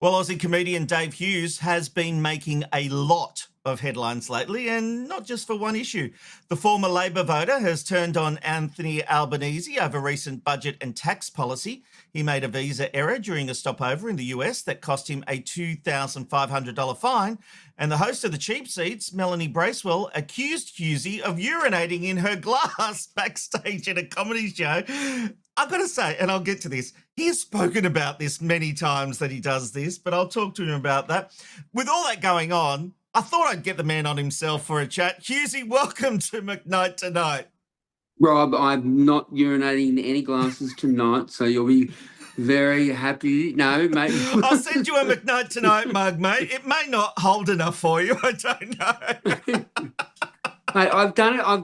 Well, Aussie comedian Dave Hughes has been making a lot of headlines lately, and not just for one issue. The former Labor voter has turned on Anthony Albanese over recent budget and tax policy. He made a visa error during a stopover in the US that cost him a $2,500 fine. And the host of the Cheap Seats, Melanie Bracewell, accused Hughsey of urinating in her glass backstage at a comedy show. I've got to say, and I'll get to this, he has spoken about this many times that he does this, but I'll talk to him about that. With all that going on, I thought I'd get the man on himself for a chat. Hughsey, welcome to McKnight tonight. Rob, I'm not urinating in any glasses tonight, so you'll be very happy. No, mate. I'll send you a McKnight tonight mug, mate. It may not hold enough for you. I don't know. Mate, I've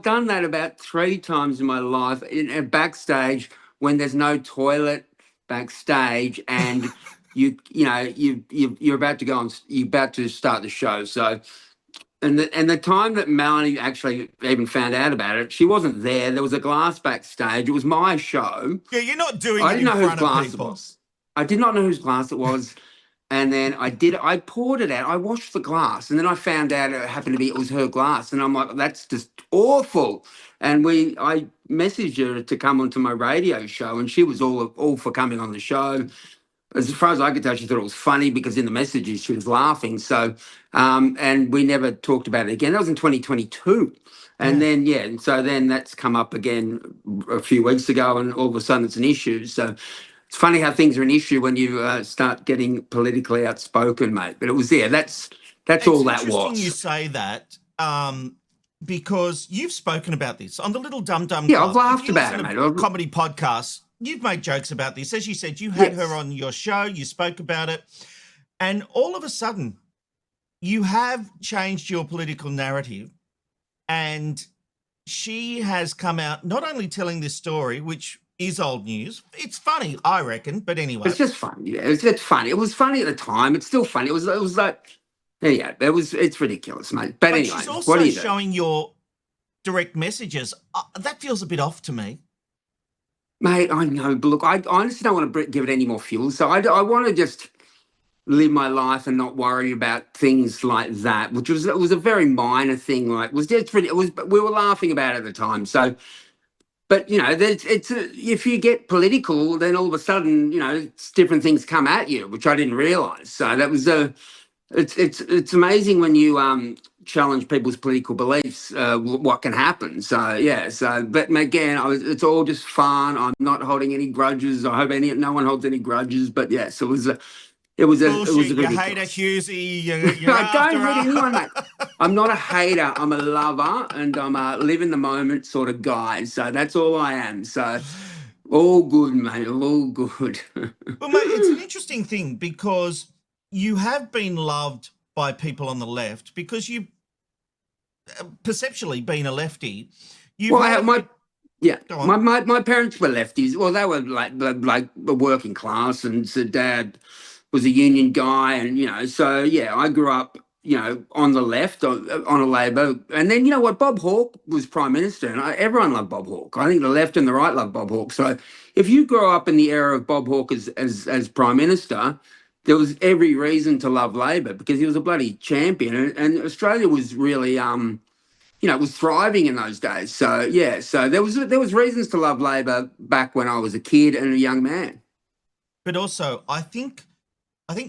done that about 3 times in my life in backstage when there's no toilet backstage and you're about to go on, you're about to start the show. So, and the time that Melanie actually even found out about it, she wasn't there. There was a glass backstage. It was my show. Yeah, you're not doing I it didn't know in whose front of glass people. it was. I did not know whose glass it was. And then I poured it out. I washed the glass, and then I found out it was her glass. And I'm like, that's just awful. And I messaged her to come onto my radio show, and she was all for coming on the show. As far as I could tell, she thought it was funny because in the messages she was laughing. So, and we never talked about it again. That was in 2022. And then, so then that's come up again a few weeks ago, and all of a sudden it's an issue. So it's funny how things are an issue when you start getting politically outspoken, mate. But it was there. That's all that was. It's interesting you say that because you've spoken about this on the Little Dum Dum Club. Yeah, I've laughed about it, mate. Comedy podcast. You've made jokes about this. As you said, you had her on your show. You spoke about it. And all of a sudden, you have changed your political narrative. And she has come out not only telling this story, which is old news. It's funny, I reckon. But anyway. It's just funny. Yeah, it's funny. It was funny at the time. It's still funny. It was like, it's ridiculous, mate. But anyway, she's also showing your direct messages. That feels a bit off to me. Mate, I know, but look, I honestly don't want to give it any more fuel. So I want to just live my life and not worry about things like that, which was a very minor thing. Like, we were laughing about it at the time. So, but if you get political, then all of a sudden, different things come at you, which I didn't realise. So that was it's amazing when you challenge people's political beliefs, what can happen. So but again, it's all just fun. I'm not holding any grudges. I hope no one holds any grudges. But yes, it was a Bullshit. You hate a Hughsey. I don't hate anyone, mate. I'm not a hater. I'm a lover, and I'm a live in the moment sort of guy. So that's all I am. So all good, mate. All good. Well, mate, it's an interesting thing because you have been loved by people on the left because you perceptually being a lefty. My parents were lefties. Well, they were like working class, and so Dad was a union guy, and so I grew up on the left on a Labor, and then Bob Hawke was Prime Minister, and everyone loved Bob Hawke. I think the left and the right loved Bob Hawke. So if you grow up in the era of Bob Hawke as Prime Minister, there was every reason to love Labor because he was a bloody champion, and Australia was really it was thriving in those days. So so there was reasons to love Labor back when I was a kid and a young man. But also, I think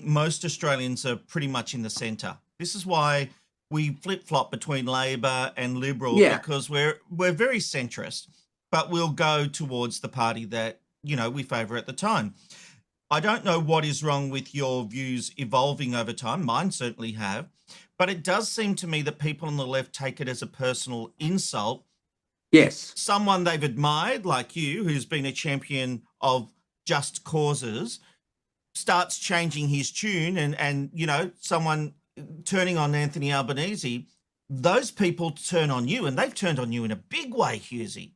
most Australians are pretty much in the centre. This is why we flip-flop between Labor and Liberal because we're very centrist, but we'll go towards the party that we favour at the time. I don't know what is wrong with your views evolving over time. Mine certainly have. But it does seem to me that people on the left take it as a personal insult. Yes. Someone they've admired, like you, who's been a champion of just causes, starts changing his tune and someone turning on Anthony Albanese, those people turn on you, and they've turned on you in a big way, Hughsey.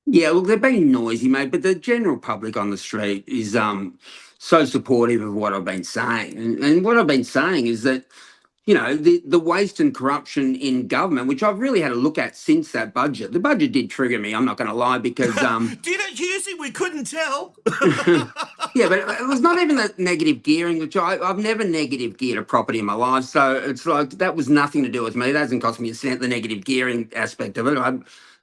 Yeah, look, they're being noisy, mate, but the general public on the street is so supportive of what I've been saying. And what I've been saying is that the waste and corruption in government, which I've really had a look at since that budget. The budget did trigger me, I'm not going to lie, because Did it, Hughsey? We couldn't tell. yeah, but it was not even the negative gearing, which I've never negative geared a property in my life. So it's like that was nothing to do with me. That hasn't cost me a cent, the negative gearing aspect of it.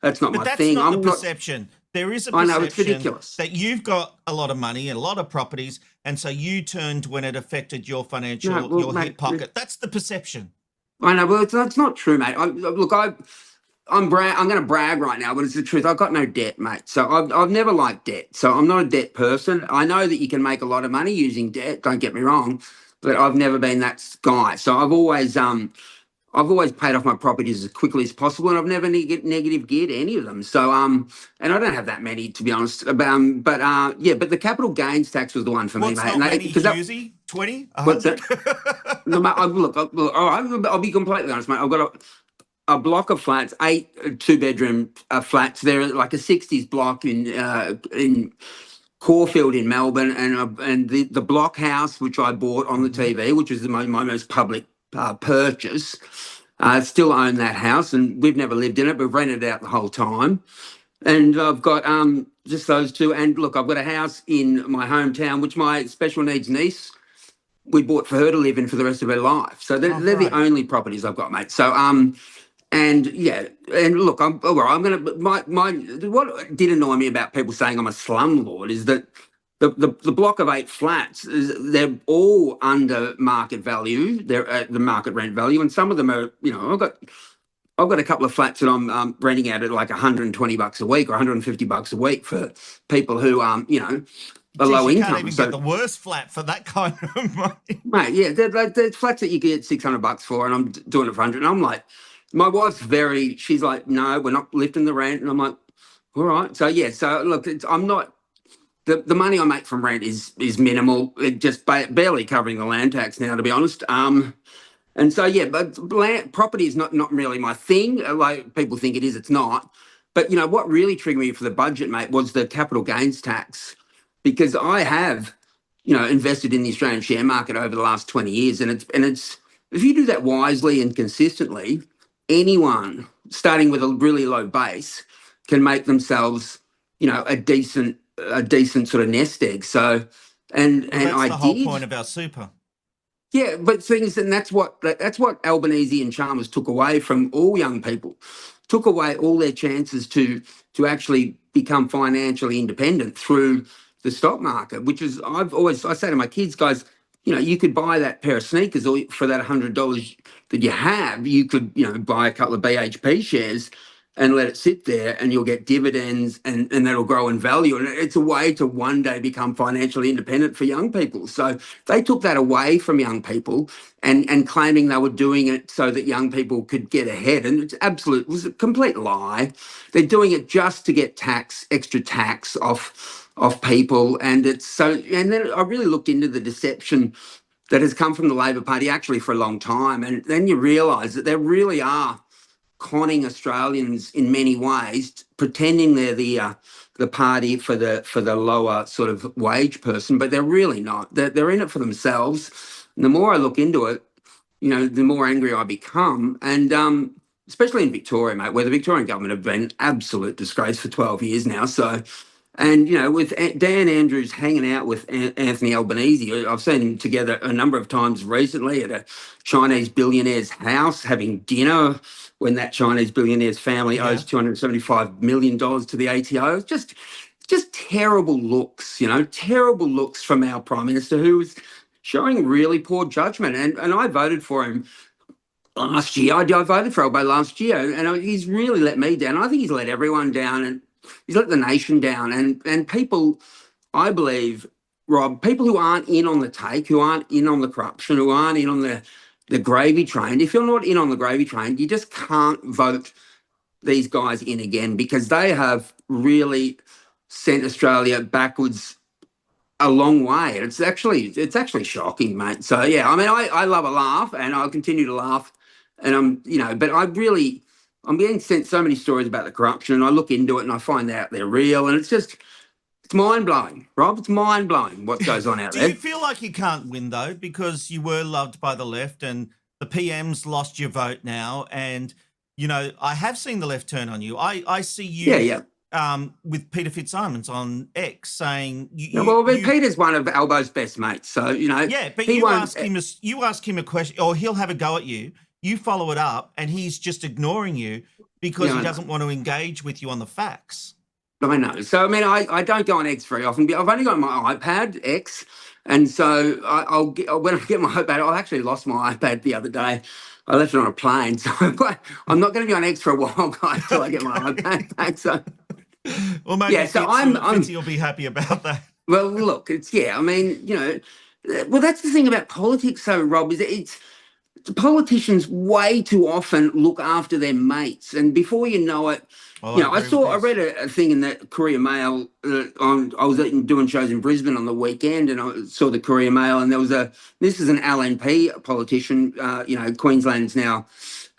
That's not But my that's thing. not the perception. There is a I know, it's perception ridiculous. that you've got a lot of money and a lot of properties, and so you turned when it affected your financial, No, well, your mate, hip pocket. That's the perception. I know, well, that's not true, mate. I'm going to brag right now, but it's the truth. I've got no debt, mate. So I've never liked debt. So I'm not a debt person. I know that you can make a lot of money using debt. Don't get me wrong, but I've never been that guy. So I've always paid off my properties as quickly as possible, and I've never negative geared any of them. So and I don't have that many, to be honest. Yeah, but the capital gains tax was the one for What's me, mate. not many, Hughsey? 20? 100? No, mate, I'll be completely honest, mate. I've got a block of flats, 8 two-bedroom flats. They're like a 60s block in Caulfield in Melbourne, and the block house which I bought on the TV, which was my most public purchase. Still own that house, and we've never lived in it. We've rented it out the whole time. And I've got just those two. And look, I've got a house in my hometown, which my special needs niece, we bought for her to live in for the rest of her life. So they're the only properties I've got, mate. So and yeah, and look, I'm gonna my what did annoy me about people saying I'm a slumlord is that the block of 8 flats, they're all under market value. They're at the market rent value, and some of them are, I've got a couple of flats that I'm renting out at like $120 a week or $150 a week for people who are low you income. Can't even get the worst flat for that kind of money, mate. Yeah, they're flats that you get $600 for, and I'm doing it for 100. And I'm like, my wife's she's like, no, we're not lifting the rent, and I'm like, all right. So yeah, so look, I'm not. The money I make from rent is minimal. It just barely covering the land tax now, to be honest. And so yeah, but property is not really my thing. Like people think it is, it's not. But what really triggered me for the budget, mate, was the capital gains tax, because I have, invested in the Australian share market over the last 20 years, and it's if you do that wisely and consistently, anyone starting with a really low base can make themselves, a decent sort of nest egg. So, and that's I the whole did. point of our super. Yeah, but things, and that's what Albanese and Chalmers took away from all young people, took away all their chances to actually become financially independent through the stock market. Which is, I say to my kids, guys, you could buy that pair of sneakers, or for that $100 that you have, you could buy a couple of BHP shares and let it sit there, and you'll get dividends, and that'll grow in value. And it's a way to one day become financially independent for young people. So they took that away from young people and claiming they were doing it so that young people could get ahead. And it was a complete lie. They're doing it just to get extra tax off people. And and then I really looked into the deception that has come from the Labor Party actually for a long time. And then you realise that there really are conning Australians in many ways, pretending they're the party for the lower sort of wage person, but they're really not. They're in it for themselves. And the more I look into it, the more angry I become. And especially in Victoria, mate, where the Victorian government have been absolute disgrace for 12 years now. So, and with Dan Andrews hanging out with Anthony Albanese, I've seen him together a number of times recently at a Chinese billionaire's house having dinner, when that Chinese billionaire's family owes $275 million to the ATO. It's just terrible looks, terrible looks from our Prime Minister, who was showing really poor judgment. And I voted for him last year. I voted for Albo last year, and he's really let me down. I think he's let everyone down, and he's let the nation down. And people, I believe, Rob, people who aren't in on the take, who aren't in on the corruption, who aren't in on the gravy train, if you're not in on the gravy train, you just can't vote these guys in again, because they have really sent Australia backwards a long way. It's actually shocking, mate. So yeah, I mean, I love a laugh, and I'll continue to laugh. And but I'm getting sent so many stories about the corruption, and I look into it and I find out they're real, and it's mind blowing, Rob. It's mind blowing what goes on out Do there. you feel like you can't win though, because you were loved by the left, and the PM's lost your vote now, and I have seen the left turn on you. I see you. Yeah. With Peter Fitzsimons on X saying Yeah, well, but Peter's one of Albo's best mates, so yeah, but he you won't. ask him a question, or he'll have a go at you. You follow it up, and he's just ignoring you because Yeah, he doesn't want to engage with you on the facts. I know. So I mean, I don't go on X very often. I've only got my iPad X, and so I'll get, when I get my iPad, I actually lost my iPad the other day. I left it on a plane, so I'm not going to be on X for a while, guys, till I get my iPad back. So Well, maybe yeah, so Fitzy will be happy about that. Well, look, I mean, well, that's the thing about politics, though, Rob, is it's politicians way too often look after their mates, and before you know it, Well, I read a thing in the Courier Mail. I was doing shows in Brisbane on the weekend, and I saw the Courier Mail, and this is an LNP politician. Queensland's now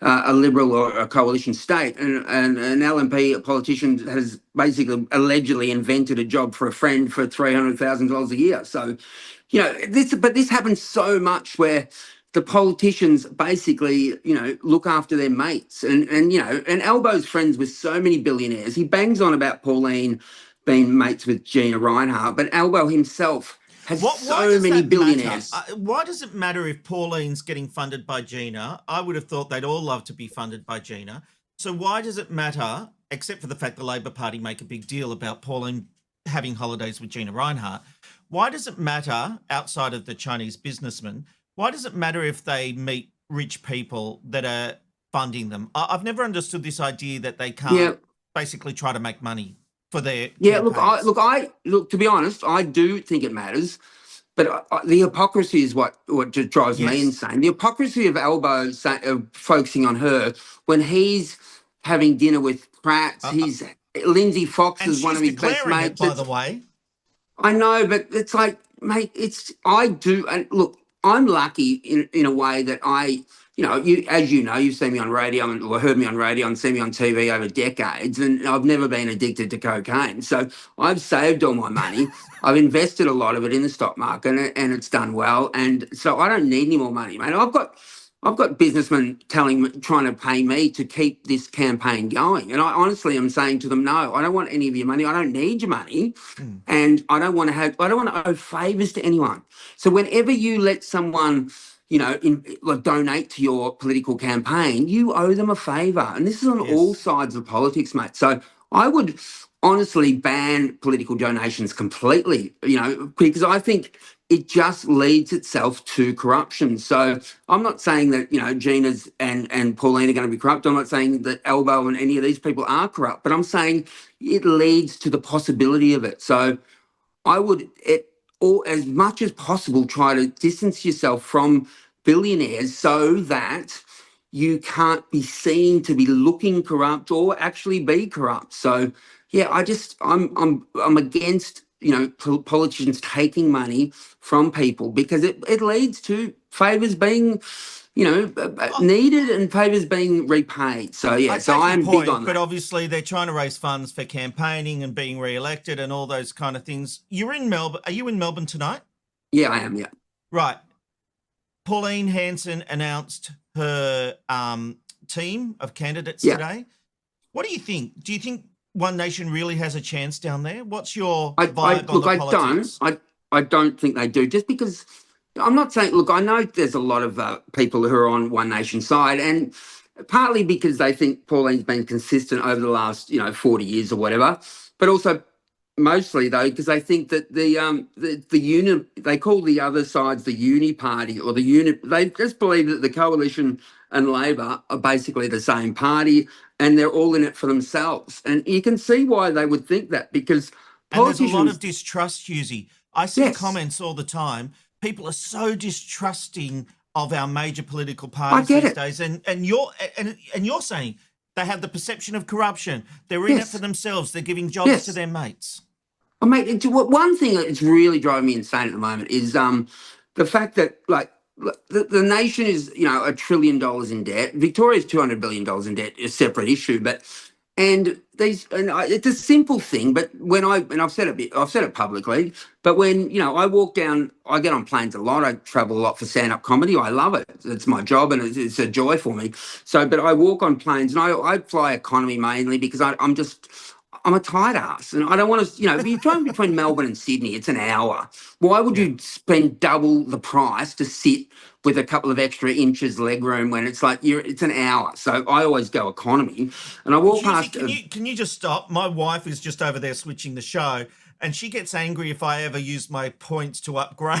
a Liberal or a coalition state, and an LNP politician has basically allegedly invented a job for a friend for $300,000 a year. So, this happens so much where the politicians basically, look after their mates, and Albo's friends with so many billionaires. He bangs on about Pauline being mates with Gina Reinhardt, but Albo himself has so many billionaires. Why does it matter if Pauline's getting funded by Gina? I would have thought they'd all love to be funded by Gina. So why does it matter, except for the fact the Labor Party make a big deal about Pauline having holidays with Gina Reinhardt? Why does it matter, outside of the Chinese businessmen, why does it matter if they meet rich people that are funding them? I've never understood this idea that they can't basically try to make money for their campaigns. Look. To be honest, I do think it matters, but the hypocrisy is what just drives me insane. The hypocrisy of Albo focusing on her when he's having dinner with Pratt. Lindsay Fox is one of his best mates. By the way, I know, but it's like, mate, and look, I'm lucky in a way that you've seen me on radio or heard me on radio and seen me on TV over decades, and I've never been addicted to cocaine. So I've saved all my money. I've invested a lot of it in the stock market, and it's done well. And so I don't need any more money, mate. I've got businessmen trying to pay me to keep this campaign going. And I honestly am saying to them, no, I don't want any of your money. I don't need your money. And I don't want to owe favors to anyone. So whenever you let someone, donate to your political campaign, you owe them a favor. And this is on all sides of politics, mate. So I would honestly ban political donations completely, because I think it just leads itself to corruption. So I'm not saying that, Gina's and Pauline are going to be corrupt. I'm not saying that Albo and any of these people are corrupt, but I'm saying it leads to the possibility of it. So I would, as much as possible, try to distance yourself from billionaires so that you can't be seen to be looking corrupt or actually be corrupt. So yeah, I'm against politicians taking money from people, because it leads to favors being needed and favors being repaid. So yeah, so I'm big on that. But obviously they're trying to raise funds for campaigning and being re-elected and all those kind of things. You're in Melbourne. Are you in Melbourne tonight? Yeah, I am. Yeah. Right. Pauline Hanson announced her team of candidates today. What do you think? Do you think One Nation really has a chance down there? What's your vibe on the politics? I don't think they do, just because I'm not saying, look, I know there's a lot of people who are on One Nation side, and partly because they think Pauline's been consistent over the last, 40 years or whatever, but also mostly though because they think that the uni, they call the other sides the uni party or the uni, they just believe that the coalition and Labor are basically the same party and they're all in it for themselves. And you can see why they would think that, because politicians... And there's a lot of distrust, Hughsey. I see comments all the time. People are so distrusting of our major political parties these days. And you're saying they have the perception of corruption. They're in it for themselves. They're giving jobs to their mates. Oh, mate, one thing that's really driving me insane at the moment is the fact that, like, the nation is, $1 trillion in debt. Victoria's $200 billion in debt, a separate issue. And it's a simple thing, but I've said it publicly, but when, I walk down, I get on planes a lot. I travel a lot for stand-up comedy. I love it. It's my job and it's a joy for me. So, but I walk on planes and I fly economy mainly because I'm a tight ass and I don't want to, if you're driving between Melbourne and Sydney, it's an hour. Why would you spend double the price to sit with a couple of extra inches leg room when it's like it's an hour? So I always go economy, and I walk past. Can you just stop? My wife is just over there switching the show, and she gets angry if I ever use my points to upgrade.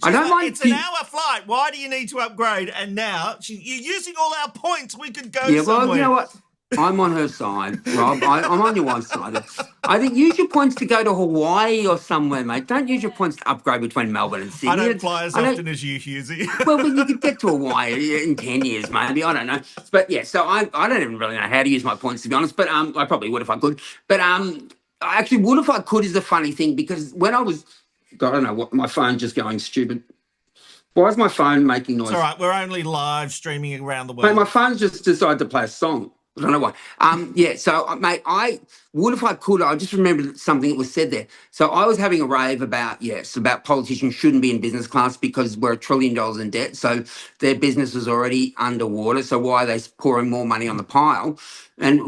I don't mind. It's an hour flight. Why do you need to upgrade? And now you're using all our points. We could go somewhere. Well, you know what? I'm on her side, Rob. I'm on your wife's side. I think use your points to go to Hawaii or somewhere, mate. Don't use your points to upgrade between Melbourne and Sydney. I don't fly as often as you, Hughsey. Well, but you could get to Hawaii in 10 years, maybe. I don't know. But yeah, so I don't even really know how to use my points, to be honest. But I probably would if I could. But I actually would if I could is a funny thing, because when I was, God, I don't know what, my phone's just going stupid. Why is my phone making noise? It's all right. We're only live streaming around the world. Mate, my phone's just decided to play a song. I don't know why. So, mate, I would if I could. I just remembered something that was said there. So I was having a rave about politicians shouldn't be in business class because we're $1 trillion in debt. So their business is already underwater. So why are they pouring more money on the pile? And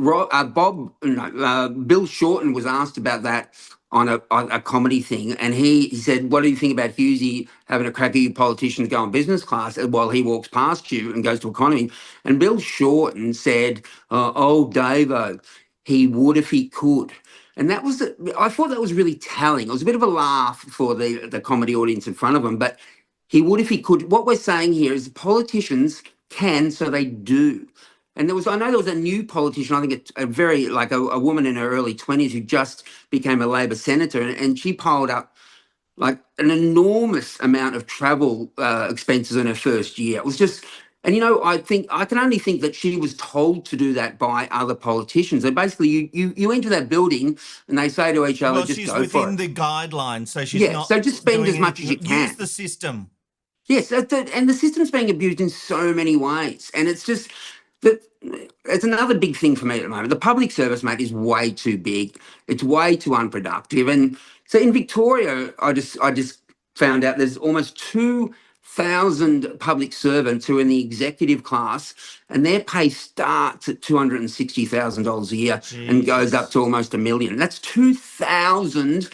Bill Shorten was asked about that on a comedy thing, and he said, "What do you think about Hughsey having a crack at you politicians go on business class while he walks past you and goes to economy?" And Bill Shorten said, Davo, he would if he could." And that was, I thought that was really telling. It was a bit of a laugh for the comedy audience in front of him, but he would if he could. What we're saying here is politicians can, so they do. And I know there was a new politician, I think a woman in her early 20s who just became a Labor senator, and she piled up like an enormous amount of travel expenses in her first year. It was just, and I can only think that she was told to do that by other politicians. So basically, you enter that building and they say to each other, well, just she's go for it. within the guidelines, so she's not. So just spend as much as you can. Use the system. Yes, and the system's being abused in so many ways, and it's just. It's another big thing for me at the moment. The public service, mate, is way too big. It's way too unproductive. And so in Victoria, I just found out there's almost 2,000 public servants who are in the executive class, and their pay starts at $260,000 a year and goes up to almost $1 million. That's 2,000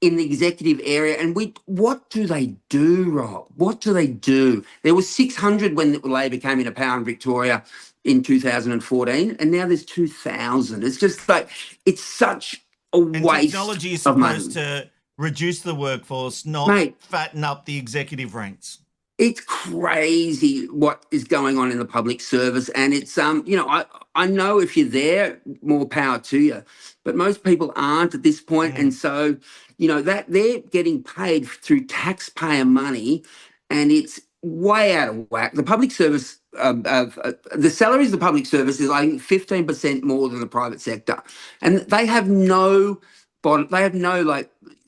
in the executive area. And what do they do, Rob? What do they do? There was 600 when Labor came into power in Victoria in 2014, and now there's 2,000. It's just like, it's such a waste. Technology is supposed to reduce the workforce, not fatten up the executive ranks. It's crazy what is going on in the public service, and it's I know if you're there, more power to you, but most people aren't at this point, and so that they're getting paid through taxpayer money, and it's way out of whack. The public service, the salaries of the public service is like 15% more than the private sector, and they have no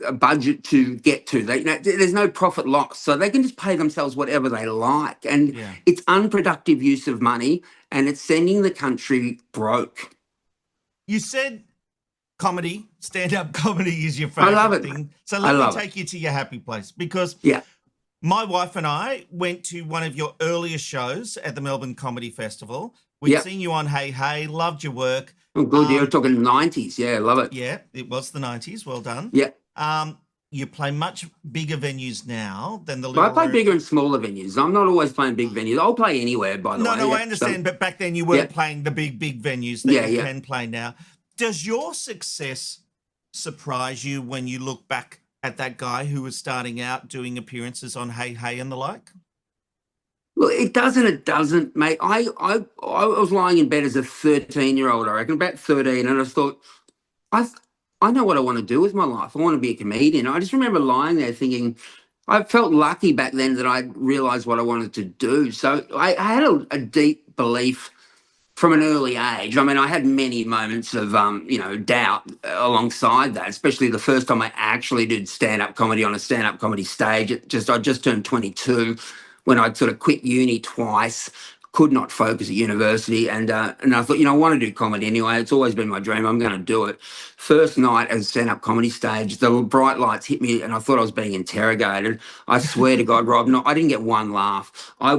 a budget to get to. There's no profit loss, so they can just pay themselves whatever they like, and it's unproductive use of money, and it's sending the country broke. You said comedy, stand-up comedy is your favorite thing. So let me take you to your happy place, because my wife and I went to one of your earlier shows at the Melbourne Comedy Festival. We'd seen you on Hey Hey, loved your work. Oh, good. You're talking 90s. Yeah, love it. Yeah, it was the 90s. Well done. Yeah. You play much bigger venues now than the. I play bigger and smaller venues. I'm not always playing big venues. I'll play anywhere, by the way. No, I understand. But back then you weren't playing the big venues that you can play now. Does your success surprise you when you look back at that guy who was starting out doing appearances on Hey Hey and the like? Well, it doesn't, mate. I was lying in bed as a 13-year-old, I reckon, about 13, and I thought, I know what I want to do with my life. I want to be a comedian. I just remember lying there thinking, I felt lucky back then that I realised what I wanted to do. So I had a deep belief from an early age. I mean, I had many moments of, doubt alongside that, especially the first time I actually did stand-up comedy on a stand-up comedy stage. I just turned 22 when I'd sort of quit uni twice, could not focus at university, and I thought, I want to do comedy anyway. It's always been my dream. I'm going to do it. First night as stand-up comedy stage, the bright lights hit me, and I thought I was being interrogated. I swear to God, Rob, no, I didn't get one laugh. I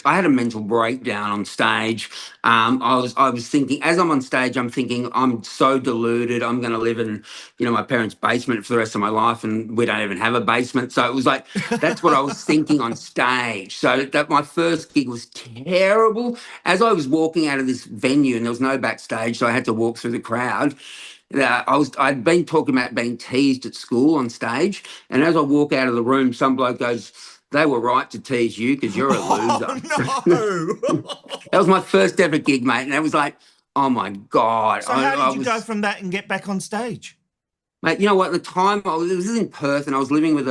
had a mental breakdown on stage. I was thinking, as I'm on stage, I'm thinking, I'm so deluded. I'm going to live in, my parents' basement for the rest of my life, and we don't even have a basement. So it was like, that's what I was thinking on stage. So that my first gig was terrible. As I was walking out of this venue, and there was no backstage, so I had to walk through the crowd. I'd been talking about being teased at school on stage, and as I walk out of the room, some bloke goes, "They were right to tease you because you're a loser." Oh, no. That was my first ever gig, mate, and it was like, oh my God. So how did you go from that and get back on stage? Mate, you know what? At the time, it was in Perth, and I was living with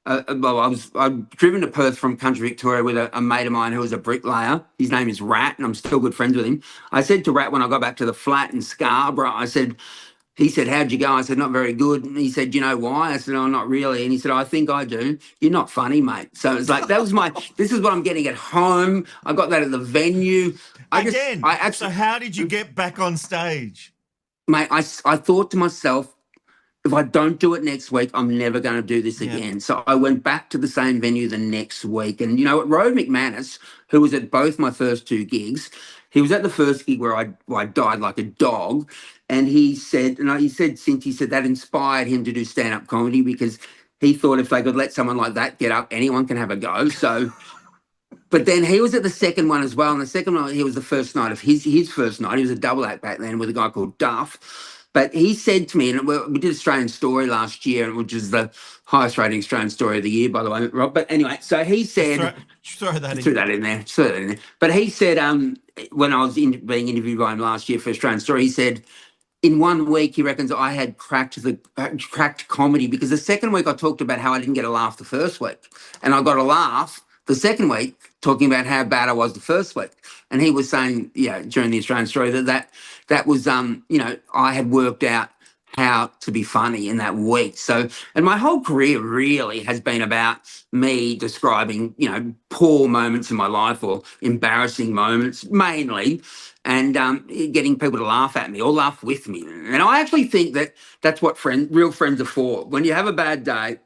I'd driven to Perth from country Victoria with a mate of mine who was a bricklayer. His name is Rat, and I'm still good friends with him. I said to Rat when I got back to the flat in Scarborough, he said, "How'd you go?" I said, "Not very good." And he said, "You know why?" I said, "Oh, not really." And he said, "I think I do. You're not funny, mate." So it's like, this is what I'm getting at home. I got that at the venue. So how did you get back on stage? Mate, I thought to myself, if I don't do it next week, I'm never going to do this again. So I went back to the same venue the next week. And, Rove McManus, who was at both my first two gigs, he was at the first gig where I died like a dog. And he said that inspired him to do stand-up comedy because he thought if they could let someone like that get up, anyone can have a go. So, but then he was at the second one as well. And the second one, he was the first night of his first night. He was a double act back then with a guy called Duff. But he said to me, and we did Australian Story last year, which is the highest rating Australian Story of the year, by the way, Rob. But anyway, so he said, throw that in there. But he said, when I was being interviewed by him last year for Australian Story, he said, in 1 week, he reckons I had cracked comedy, because the second week I talked about how I didn't get a laugh the first week, and I got a laugh the second week talking about how bad I was the first week. And he was saying, during the Australian Story that was, I had worked out how to be funny in that week. So, and my whole career really has been about me describing, poor moments in my life or embarrassing moments mainly, and getting people to laugh at me or laugh with me. And I actually think that that's what real friends are for. When you have a bad day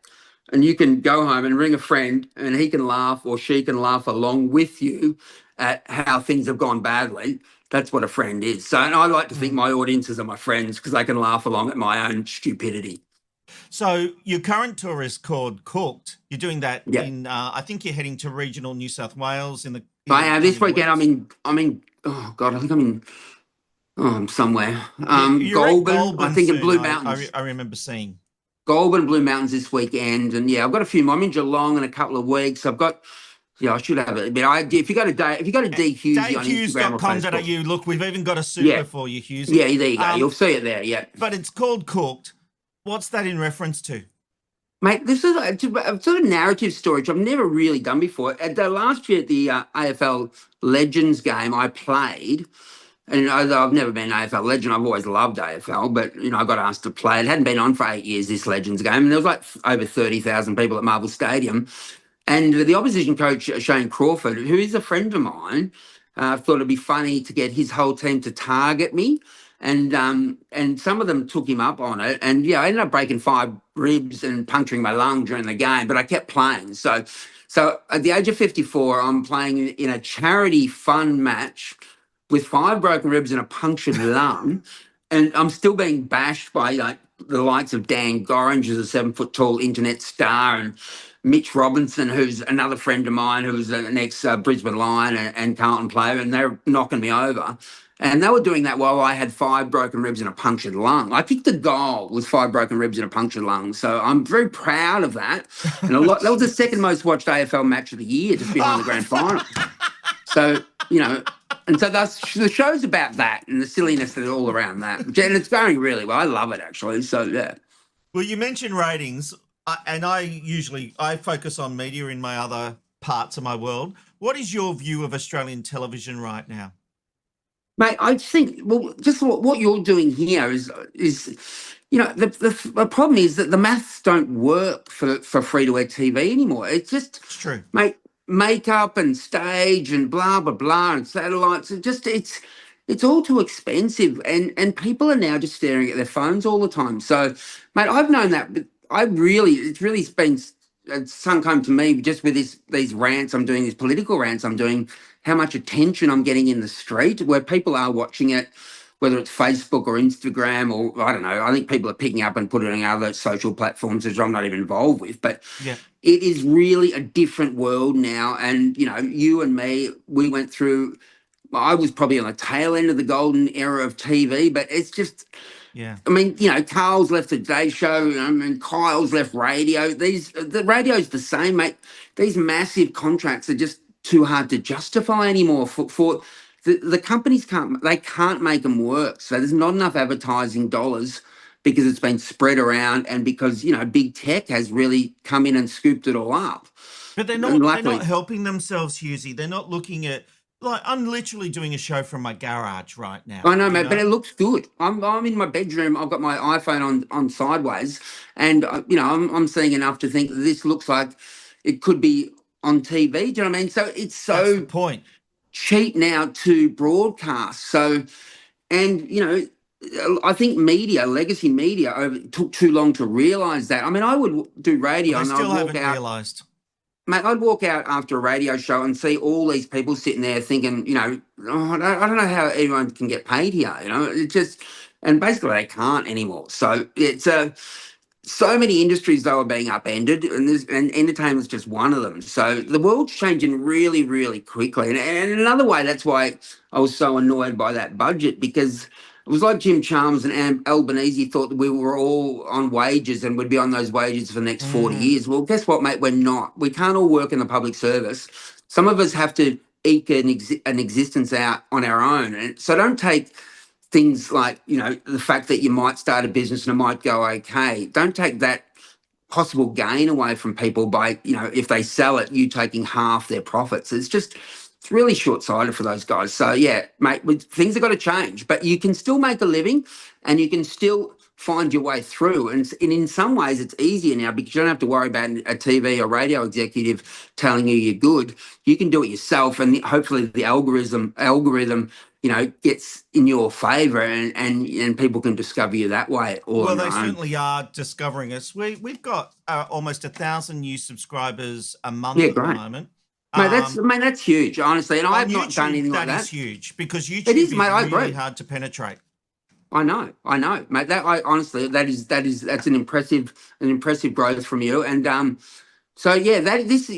and you can go home and ring a friend and he can laugh or she can laugh along with you at how things have gone badly, that's what a friend is. So, and I like to think my audiences are my friends because they can laugh along at my own stupidity. So your current tour is called Cooked. You're doing that in, I think you're heading to regional New South Wales in the. I am this weekend. I'm in. Oh God, I think I'm in. Oh, I'm somewhere. Goulburn, I think, in Blue Mountains. I remember seeing Goulburn, Blue Mountains this weekend, and I've got a few more. I'm in Geelong in a couple of weeks. I've got. I should have it. But if you go to Dave Hughes on Instagram or Facebook, look, we've even got a super for you, Hughes. Yeah, there you go. You'll see it there. Yeah. But it's called Cooked. What's that in reference to? Mate, this is a sort of narrative story, which I've never really done before. Last year at the AFL Legends game, I played, and I've never been an AFL legend. I've always loved AFL, but I got asked to play. It hadn't been on for 8 years, this Legends game, and there was like over 30,000 people at Marvel Stadium. And the opposition coach, Shane Crawford, who is a friend of mine, thought it'd be funny to get his whole team to target me. And some of them took him up on it. And, I ended up breaking 5 ribs and puncturing my lung during the game, but I kept playing. So at the age of 54, I'm playing in a charity fun match with 5 broken ribs and a punctured lung. And I'm still being bashed by the likes of Dan Gorringe, who's a 7-foot-tall internet star, and Mitch Robinson, who's another friend of mine, who's an ex-Brisbane Lion and Carlton player, and they're knocking me over. And they were doing that while I had 5 broken ribs and a punctured lung. I kicked a goal with 5 broken ribs and a punctured lung. So I'm very proud of that. And that was the second most watched AFL match of the year, just behind the grand final. So, and so the show's about that and the silliness that's all around that. And it's going really well. I love it, actually. So, yeah. Well, you mentioned ratings, and I focus on media in my other parts of my world. What is your view of Australian television right now? Mate, I think, just what you're doing here is the problem is that the maths don't work for free-to-air TV anymore. It's true. Mate, makeup and stage and blah blah blah and satellites. It's all too expensive, and people are now just staring at their phones all the time. So, mate, I've known that, but it's really been sunk home to me just with these rants I'm doing, these political rants I'm doing, how much attention I'm getting in the street where people are watching it, whether it's Facebook or Instagram or I don't know. I think people are picking up and putting it on other social platforms which I'm not even involved with, but Yeah. it is really a different world now. And, you and me, we went through, I was probably on the tail end of the golden era of TV, but it's just, Yeah. I mean, Carl's left the Day Show, and Kyle's left radio. The radio's the same, mate. These massive contracts are just too hard to justify anymore for the companies can't make them work. So there's not enough advertising dollars because it's been spread around and because, big tech has really come in and scooped it all up. But they're And not luckily, helping themselves, Hughesy. They're not looking at, like, I'm literally doing a show from my garage right now. I know, mate, but it looks good. I'm in my bedroom. I've got my iPhone on sideways, and I'm seeing enough to think that this looks like it could be on TV. Do you know what I mean? So it's That's the so point. cheap now to broadcast. So, and I think legacy media, took too long to realise that. I mean, I would do radio, Well, they and still I'd haven't walk out. realised. Mate, I'd walk out after a radio show and see all these people sitting there thinking, I don't know how anyone can get paid here. It just, and basically they can't anymore. So it's so many industries though are being upended, and entertainment's just one of them. So the world's changing really, really quickly. And another way, that's why I was so annoyed by that budget, because it was like Jim Chalmers and Albanese thought that we were all on wages and would be on those wages for the next 40 years. Well, guess what, mate? We're not. We can't all work in the public service. Some of us have to eke an existence out on our own. And so don't take things like, the fact that you might start a business and it might go okay. Don't take that possible gain away from people by, if they sell it, you taking half their profits. It's really short-sighted for those guys. So yeah, mate, things have got to change, but you can still make a living and you can still find your way through. And in some ways it's easier now because you don't have to worry about a TV or radio executive telling you you're good. You can do it yourself, and hopefully the algorithm gets in your favor, and people can discover you that way. Well, they certainly are discovering us. We've got almost 1,000 new subscribers a month at the moment. Mate, that's huge, honestly. And I've not done anything like that. That is huge because YouTube is really hard to penetrate. I know, mate. Honestly, that's an impressive growth from you. And so yeah,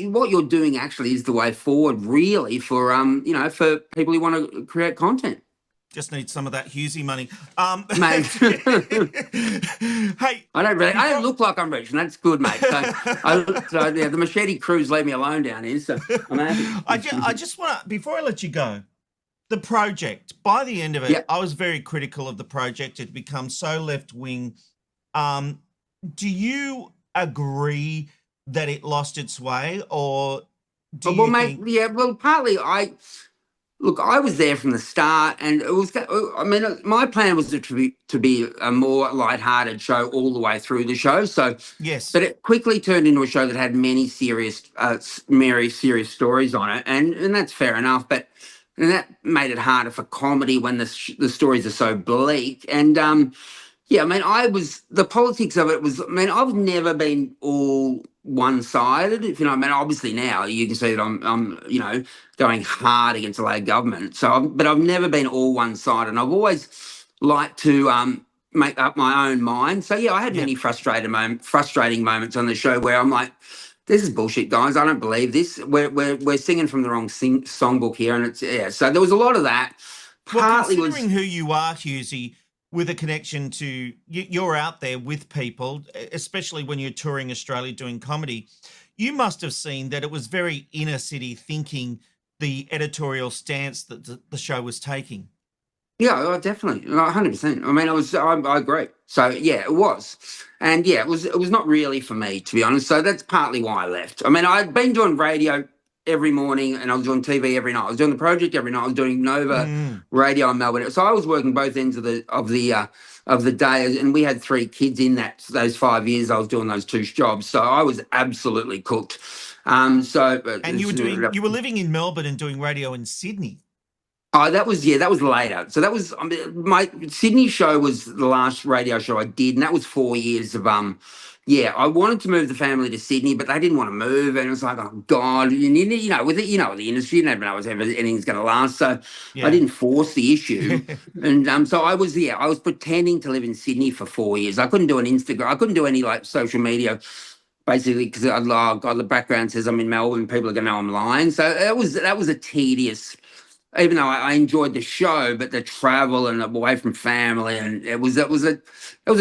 what you're doing actually is the way forward, really, for for people who want to create content. Just need some of that Hughsey money, mate. Hey, I don't look like I'm rich, and that's good, mate. So yeah, the machete crews leave me alone down here. So I'm happy. I just want to, before I let you go, the project. By the end of it, I was very critical of the project. It become so left wing. Do you agree that it lost its way, or do you think... mate, yeah, well, partly I was there from the start, and it was. I mean, my plan was to be a more lighthearted show all the way through the show. So yes, but it quickly turned into a show that had many serious stories on it, and that's fair enough. But that made it harder for comedy when the stories are so bleak. And yeah, I mean, the politics of it was. I mean, I've never been all one-sided, if you know what I mean. Obviously now you can see that I'm going hard against the Labor government. But I've never been all one-sided, and I've always liked to make up my own mind. So yeah, I had many frustrating moments on the show where I'm like, this is bullshit, guys. I don't believe this. We're singing from the wrong songbook here, and so there was a lot of that. Partly considering who you are, Hughsey, with a connection to you're out there with people, especially when you're touring Australia doing comedy, you must have seen that it was very inner city thinking, the editorial stance that the show was taking. Yeah, definitely, 100%. I mean, I agree. So yeah, it was, and yeah, it was not really for me, to be honest. So that's partly why I left. I mean, I'd been doing radio every morning, and I was doing TV every night. I was doing the project every night. I was doing Nova radio in Melbourne. So I was working both ends of the day, and we had 3 kids in those 5 years. I was doing those 2 jobs, so I was absolutely cooked. And you were living in Melbourne and doing radio in Sydney. Oh, that was later. So that was my Sydney show was the last radio show I did, and that was 4 years of I wanted to move the family to Sydney, but they didn't want to move, and it was like, oh God, with it, with the industry, you never know if anything's going to last. So I didn't force the issue, and so I was pretending to live in Sydney for 4 years. I couldn't do an Instagram, I couldn't do any like social media. Basically, because God, the background says I'm in Melbourne, people are going to know I'm lying. So that was a tedious. Even though I enjoyed the show, but the travel and away from family, and it was a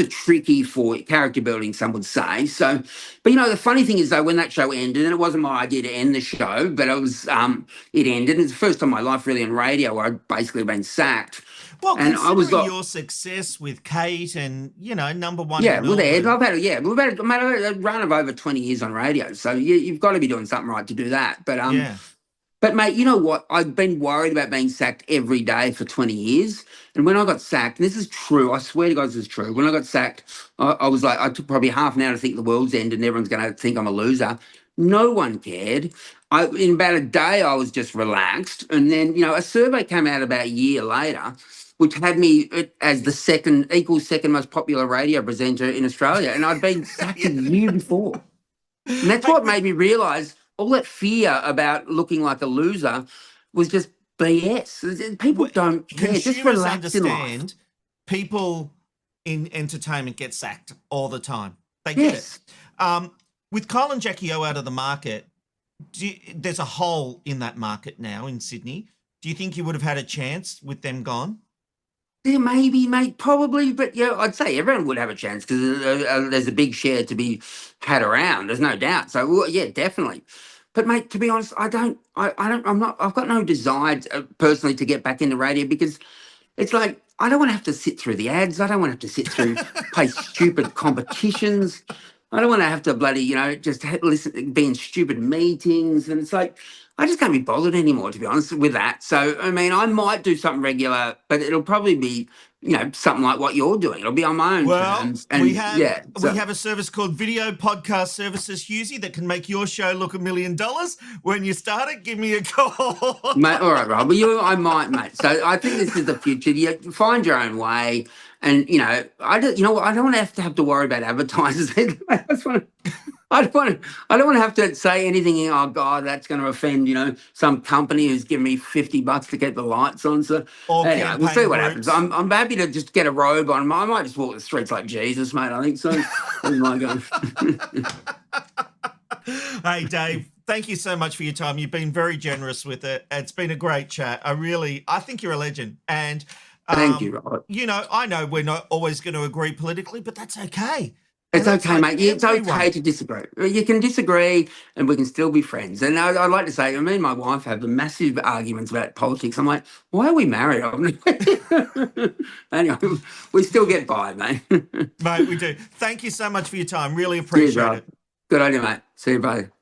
tricky for character building, some would say. So, but the funny thing is though, when that show ended, and it wasn't my idea to end the show, but it ended. It's the first time in my life really in radio where I'd basically been sacked. Well, and considering your success with Kate and number one, with Ed, I've had a run of over 20 years on radio, so you've got to be doing something right to do that. But But, mate, you know what? I've been worried about being sacked every day for 20 years. And when I got sacked, and this is true, I swear to God this is true. When I got sacked, I was like, I took probably half an hour to think the world's ended and everyone's going to think I'm a loser. No one cared. In about a day, I was just relaxed. And then, a survey came out about a year later, which had me as the second most popular radio presenter in Australia. And I'd been sacked a year before. And that's what made me realise all that fear about looking like a loser was just BS. People don't care. Just relax in life. People in entertainment get sacked all the time. They get it. With Kyle and Jackie O out of the market, there's a hole in that market now in Sydney. Do you think you would have had a chance with them gone? Yeah, maybe, mate, probably, but I'd say everyone would have a chance because there's a big share to be had around. There's no doubt. So definitely. But mate, to be honest, I've got no desire personally to get back into radio because it's like I don't want to have to sit through the ads. I don't want to have to sit through play stupid competitions. I don't want to have to bloody just listen, be in stupid meetings, and it's like. I just can't be bothered anymore, to be honest, with that. So, I mean, I might do something regular, but it'll probably be, something like what you're doing. It'll be on my own terms. And we have a service called Video Podcast Services, Hughsey, that can make your show look $1 million. When you start it, give me a call. Mate, all right, Rob. I might, mate. So I think this is the future. You find your own way. And, I don't want to have to worry about advertisers. I don't want to have to say anything. Oh God, that's going to offend some company who's giving me $50 to get the lights on. So anyway, we'll see what happens. I'm happy to just get a robe on. I might just walk the streets like Jesus, mate. I think so. Where's my gun? Hey, Dave. Thank you so much for your time. You've been very generous with it. It's been a great chat. I think you're a legend. And thank you, Robert. I know we're not always going to agree politically, but that's okay. It's okay, mate. It's okay to disagree. You can disagree and we can still be friends. And I'd like to say, me and my wife have massive arguments about politics. I'm like, why are we married? Anyway, we still get by, mate. Mate, we do. Thank you so much for your time. Really appreciate it. Good on you, mate. See you, buddy.